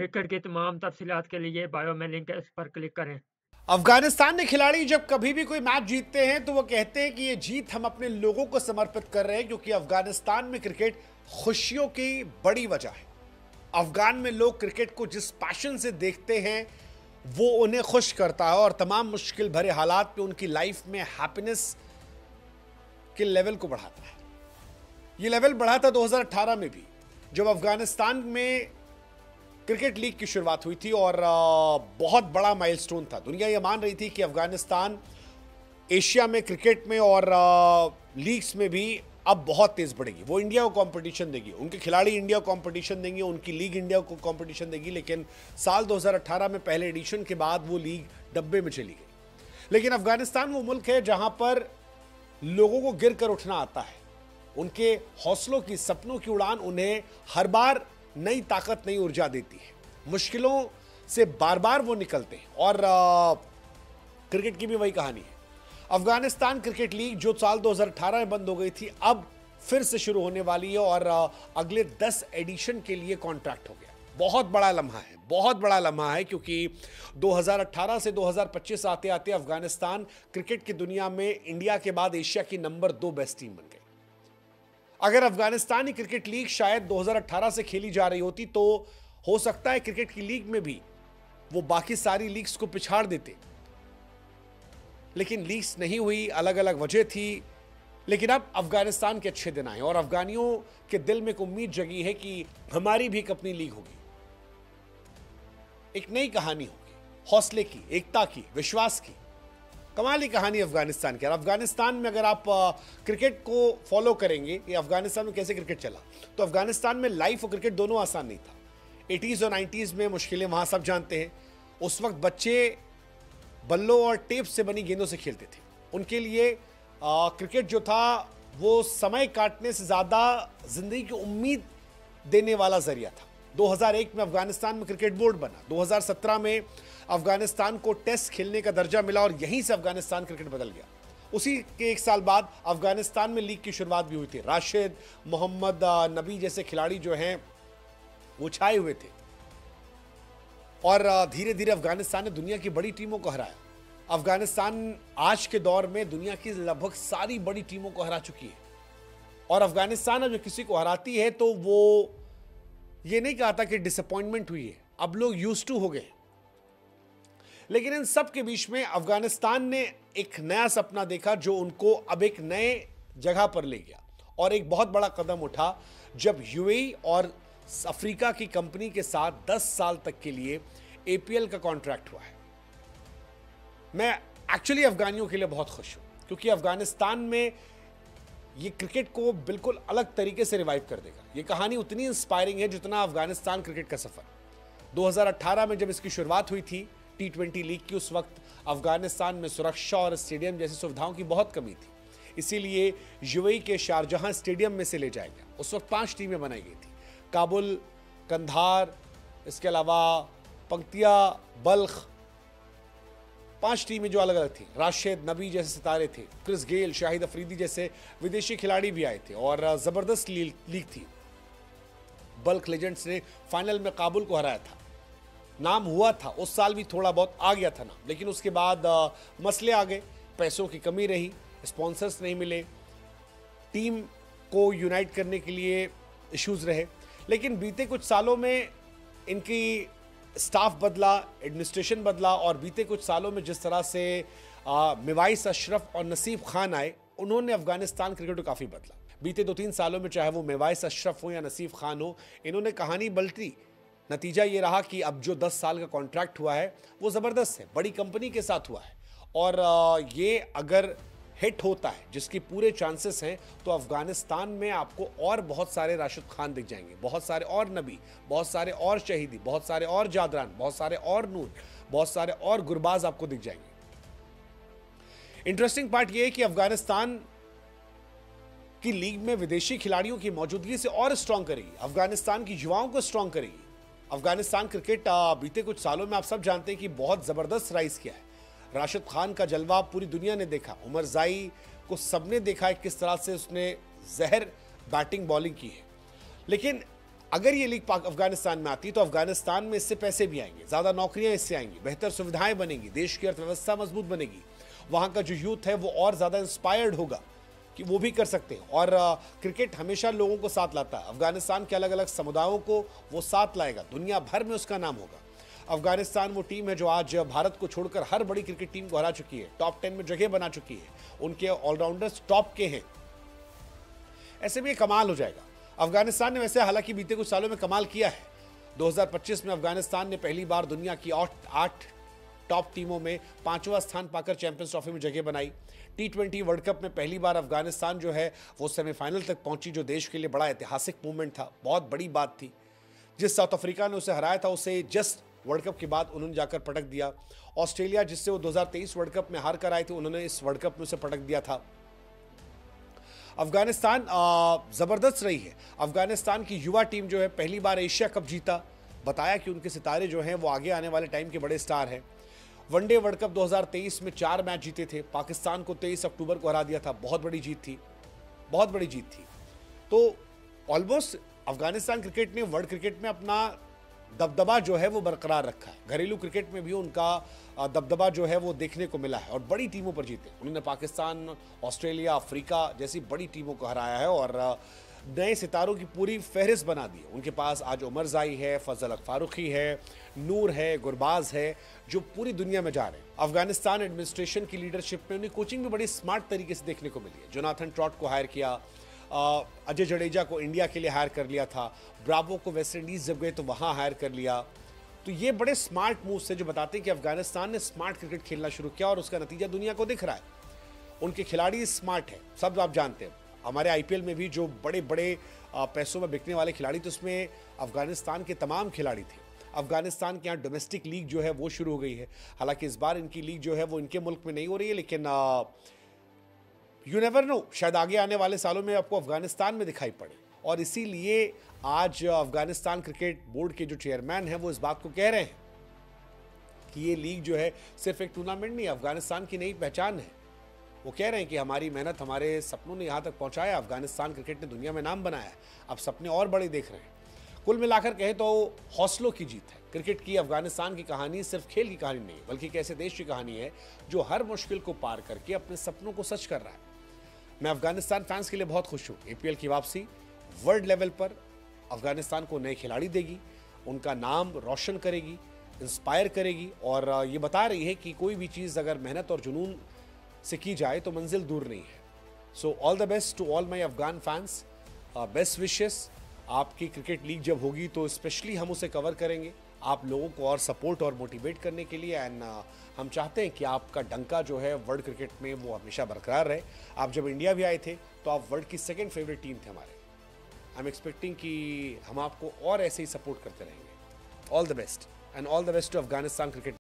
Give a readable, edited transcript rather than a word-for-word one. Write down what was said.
Cricket की तमाम तफसीलात के लिए बायो में लिंक है, इस पर क्लिक करें। अफगानिस्तान के खिलाड़ी जब कभी भी कोई मैच जीतते हैं तो वो कहते हैं कि ये जीत हम अपने लोगों को समर्पित कर रहे हैं, क्योंकि अफगानिस्तान में क्रिकेट खुशियों की बड़ी वजह है। अफगान में लोग क्रिकेट को जिस पैशन से देखते हैं वो उन्हें खुश करता है और तमाम मुश्किल भरे हालात में उनकी लाइफ में हैप्पीनेस के लेवल को बढ़ाता है। ये लेवल बढ़ा था 2018 में भी, जब अफगानिस्तान में क्रिकेट लीग की शुरुआत हुई थी और बहुत बड़ा माइलस्टोन था। दुनिया ये मान रही थी कि अफगानिस्तान एशिया में क्रिकेट में और लीग्स में भी अब बहुत तेज बढ़ेगी। वो इंडिया को कंपटीशन देगी, उनके खिलाड़ी इंडिया को कंपटीशन देंगे, उनकी लीग इंडिया को कंपटीशन देगी। लेकिन साल 2018 में पहले एडिशन के बाद वो लीग डब्बे में चली गई। लेकिन अफगानिस्तान वो मुल्क है जहां पर लोगों को गिर कर उठना आता है। उनके हौसलों की, सपनों की उड़ान उन्हें हर बार नई ताकत, नई ऊर्जा देती है। मुश्किलों से बार बार वो निकलते हैं और क्रिकेट की भी वही कहानी है। अफगानिस्तान क्रिकेट लीग जो साल 2018 में बंद हो गई थी, अब फिर से शुरू होने वाली है और अगले 10 एडिशन के लिए कॉन्ट्रैक्ट हो गया। बहुत बड़ा लम्हा है, बहुत बड़ा लम्हा है, क्योंकि 2018 से 2025 आते आते अफगानिस्तान क्रिकेट की दुनिया में इंडिया के बाद एशिया की नंबर 2 बेस्ट टीम बन गई। अगर अफगानिस्तानी क्रिकेट लीग शायद 2018 से खेली जा रही होती तो हो सकता है क्रिकेट की लीग में भी वो बाकी सारी लीग्स को पिछाड़ देते। लेकिन लीग्स नहीं हुई, अलग अलग वजह थी। लेकिन अब अफगानिस्तान के अच्छे दिन आए और अफगानियों के दिल में एक उम्मीद जगी है कि हमारी भी एक अपनी लीग होगी, एक नई कहानी होगी, हौसले की, एकता की, विश्वास की। कमाल की कहानी अफगानिस्तान की। अफगानिस्तान में अगर आप क्रिकेट को फॉलो करेंगे कि अफगानिस्तान में कैसे क्रिकेट चला, तो अफगानिस्तान में लाइफ और क्रिकेट दोनों आसान नहीं था। 80s और 90s में मुश्किलें वहां सब जानते हैं। उस वक्त बच्चे बल्लों और टेप से बनी गेंदों से खेलते थे। उनके लिए क्रिकेट जो था वो समय काटने से ज्यादा जिंदगी की उम्मीद देने वाला जरिया था। 2001 में अफगानिस्तान में क्रिकेट बोर्ड बना। 2017 में अफगानिस्तान को टेस्ट खेलने का दर्जा मिला और यहीं से अफगानिस्तान क्रिकेट बदल गया। उसी के एक साल बाद अफगानिस्तान में लीग की शुरुआत भी हुई थी। राशिद, मोहम्मद नबी जैसे खिलाड़ी जो हैं वो छाए हुए थे और धीरे धीरे अफगानिस्तान ने दुनिया की बड़ी टीमों को हराया। अफगानिस्तान आज के दौर में दुनिया की लगभग सारी बड़ी टीमों को हरा चुकी है और अफगानिस्तान अब जो किसी को हराती है तो वो ये नहीं कहता कि डिसअपॉइंटमेंट हुई है, अब लोग यूज्ड टू हो गए। लेकिन इन सब के बीच में अफगानिस्तान ने एक नया सपना देखा जो उनको अब एक नए जगह पर ले गया और एक बहुत बड़ा कदम उठा जब यूएई और अफ्रीका की कंपनी के साथ 10 साल तक के लिए एपीएल का कॉन्ट्रैक्ट हुआ है। मैं एक्चुअली अफगानियों के लिए बहुत खुश हूं, क्योंकि अफगानिस्तान में ये क्रिकेट को बिल्कुल अलग तरीके से रिवाइव कर देगा। ये कहानी उतनी इंस्पायरिंग है जितना अफगानिस्तान क्रिकेट का सफर। 2018 में जब इसकी शुरुआत हुई थी T20 लीग की, उस वक्त अफगानिस्तान में सुरक्षा और स्टेडियम जैसी सुविधाओं की बहुत कमी थी। इसीलिए यूएई के शारजहां स्टेडियम में से ले जाया गया। उस वक्त 5 टीमें बनाई गई थी, काबुल, कंधार, इसके अलावा पंक्तिया, बल्ख, 5 टीमें जो अलग अलग थी। राशिद, नबी जैसे सितारे थे, क्रिस गेल, शाहिद अफरीदी जैसे विदेशी खिलाड़ी भी आए थे और जबरदस्त लीग थी। बल्ख लेजेंड्स ने फाइनल में काबुल को हराया था। नाम हुआ था, उस साल भी थोड़ा बहुत आ गया था नाम, लेकिन उसके बाद मसले आ गए, पैसों की कमी रही, स्पॉन्सर्स नहीं मिले, टीम को यूनाइट करने के लिए इश्यूज रहे। लेकिन बीते कुछ सालों में इनकी स्टाफ बदला, एडमिनिस्ट्रेशन बदला और बीते कुछ सालों में जिस तरह से मिवाइस अशरफ और नसीब खान आए, उन्होंने अफगानिस्तान क्रिकेट को काफ़ी बदला। बीते 2-3 सालों में चाहे वो मिवाइस अशरफ हो या नसीब खान हो, इन्होंने कहानी पलटी। नतीजा ये रहा कि अब जो 10 साल का कॉन्ट्रैक्ट हुआ है वो ज़बरदस्त है, बड़ी कंपनी के साथ हुआ है और ये अगर हिट होता है, जिसकी पूरे चांसेस हैं, तो अफगानिस्तान में आपको और बहुत सारे राशिद खान दिख जाएंगे, बहुत सारे और नबी, बहुत सारे और शहीदी, बहुत सारे और जादरान, बहुत सारे और नूर, बहुत सारे और गुरबाज आपको दिख जाएंगे। इंटरेस्टिंग पार्ट यह है कि अफगानिस्तान की लीग में विदेशी खिलाड़ियों की मौजूदगी से और स्ट्रांग करेगी, अफगानिस्तान की युवाओं को स्ट्रांग करेगी। अफगानिस्तान क्रिकेट बीते कुछ सालों में आप सब जानते हैं कि बहुत जबरदस्त राइज किया है। राशिद खान का जलवा पूरी दुनिया ने देखा, उमर जाई को सबने देखा है किस तरह से उसने जहर बैटिंग बॉलिंग की है। लेकिन अगर ये लीग पाक अफगानिस्तान में आती तो अफगानिस्तान में इससे पैसे भी आएंगे, ज़्यादा नौकरियां इससे आएंगी, बेहतर सुविधाएं बनेंगी, देश की अर्थव्यवस्था मजबूत बनेगी, वहाँ का जो यूथ है वो और ज़्यादा इंस्पायर्ड होगा कि वो भी कर सकते हैं। और क्रिकेट हमेशा लोगों को साथ लाता है, अफगानिस्तान के अलग अलग समुदायों को वो साथ लाएगा, दुनिया भर में उसका नाम होगा। अफगानिस्तान वो टीम है जो आज भारत को छोड़कर हर बड़ी क्रिकेट टीम को हरा चुकी है, टॉप 10 में जगह बना चुकी है, उनके ऑलराउंडर्स टॉप के हैं। ऐसे में ये कमाल हो जाएगा। अफगानिस्तान ने वैसे हालांकि बीते कुछ सालों में कमाल किया है। 2025 में अफगानिस्तान ने पहली बार दुनिया की 8 टॉप टीमों में 5वां स्थान पाकर चैंपियंस ट्रॉफी में जगह बनाई। T20 वर्ल्ड कप में पहली बार अफगानिस्तान जो है वो सेमीफाइनल तक पहुंची, जो देश के लिए बड़ा ऐतिहासिक मूवमेंट था, बहुत बड़ी बात थी। जिस साउथ अफ्रीका ने उसे हराया था उसे जस्ट वर्ल्ड कप के बाद उन्होंने जाकर पटक दिया। ऑस्ट्रेलिया जिससे वो 2023 वर्ल्ड कप में हार कर आए थे, उन्होंने इस वर्ल्ड कप में उसे पटक दिया था। अफगानिस्तान ज़बरदस्त रही है। अफगानिस्तान की युवा टीम जो है पहली बार एशिया कप जीता, बताया कि उनके सितारे जो हैं वो आगे आने वाले टाइम के बड़े स्टार हैं। वनडे वर्ल्ड कप 2023 में 4 मैच जीते थे, पाकिस्तान को 23 अक्टूबर को हरा दिया था, बहुत बड़ी जीत थी, बहुत बड़ी जीत थी। तो ऑलमोस्ट अफगानिस्तान क्रिकेट ने वर्ल्ड क्रिकेट में अपना दबदबा जो है वो बरकरार रखा है। घरेलू क्रिकेट में भी उनका दबदबा जो है वो देखने को मिला है और बड़ी टीमों पर जीते। उन्होंने पाकिस्तान, ऑस्ट्रेलिया, अफ्रीका जैसी बड़ी टीमों को हराया है और नए सितारों की पूरी फहरिस्त बना दी है। उनके पास आज उमर जाई है, फजल फारूकी है, नूर है, गुरबाज है, जो पूरी दुनिया में जा रहे हैं। अफगानिस्तान एडमिनिस्ट्रेशन की लीडरशिप में उन्हें कोचिंग भी बड़ी स्मार्ट तरीके से देखने को मिली है। जोनाथन ट्रॉट को हायर किया, अजय जडेजा को इंडिया के लिए हायर कर लिया था, ब्रावो को वेस्ट इंडीज जब गए तो वहां हायर कर लिया। तो ये बड़े स्मार्ट मूव्स है जो बताते हैं कि अफगानिस्तान ने स्मार्ट क्रिकेट खेलना शुरू किया और उसका नतीजा दुनिया को दिख रहा है। उनके खिलाड़ी स्मार्ट है, सब आप जानते हैं। हमारे आईपीएल में भी जो बड़े बड़े पैसों में बिकने वाले खिलाड़ी थे उसमें अफगानिस्तान के तमाम खिलाड़ी थे। अफगानिस्तान के यहाँ डोमेस्टिक लीग जो है वो शुरू हो गई है। हालांकि इस बार इनकी लीग जो है वो इनके मुल्क में नहीं हो रही है, लेकिन यू नेवर नो, शायद आगे आने वाले सालों में आपको अफगानिस्तान में दिखाई पड़े। और इसीलिए आज अफगानिस्तान क्रिकेट बोर्ड के जो चेयरमैन हैं वो इस बात को कह रहे हैं कि ये लीग जो है सिर्फ एक टूर्नामेंट नहीं, अफगानिस्तान की नई पहचान है। वो कह रहे हैं कि हमारी मेहनत, हमारे सपनों ने यहाँ तक पहुँचाया, अफगानिस्तान क्रिकेट ने दुनिया में नाम बनाया है, अब सपने और बड़े देख रहे हैं। कुल मिलाकर कहें तो हौसलों की जीत है। क्रिकेट की अफगानिस्तान की कहानी सिर्फ खेल की कहानी नहीं, बल्कि एक ऐसे देश की कहानी है जो हर मुश्किल को पार करके अपने सपनों को सच कर रहा है। मैं अफगानिस्तान फैंस के लिए बहुत खुश हूँ। एपीएल की वापसी वर्ल्ड लेवल पर अफगानिस्तान को नए खिलाड़ी देगी, उनका नाम रोशन करेगी, इंस्पायर करेगी और ये बता रही है कि कोई भी चीज़ अगर मेहनत और जुनून से की जाए तो मंजिल दूर नहीं है। So all the best to all my Afghan fans, best wishes. आपकी क्रिकेट लीग जब होगी तो स्पेशली हम उसे कवर करेंगे आप लोगों को और सपोर्ट और मोटिवेट करने के लिए। एंड हम चाहते हैं कि आपका डंका जो है वर्ल्ड क्रिकेट में वो हमेशा बरकरार रहे। आप जब इंडिया भी आए थे तो आप वर्ल्ड की सेकंड फेवरेट टीम थे हमारे। आई एम एक्सपेक्टिंग कि हम आपको और ऐसे ही सपोर्ट करते रहेंगे। All the best and all the best to Afghanistan cricket.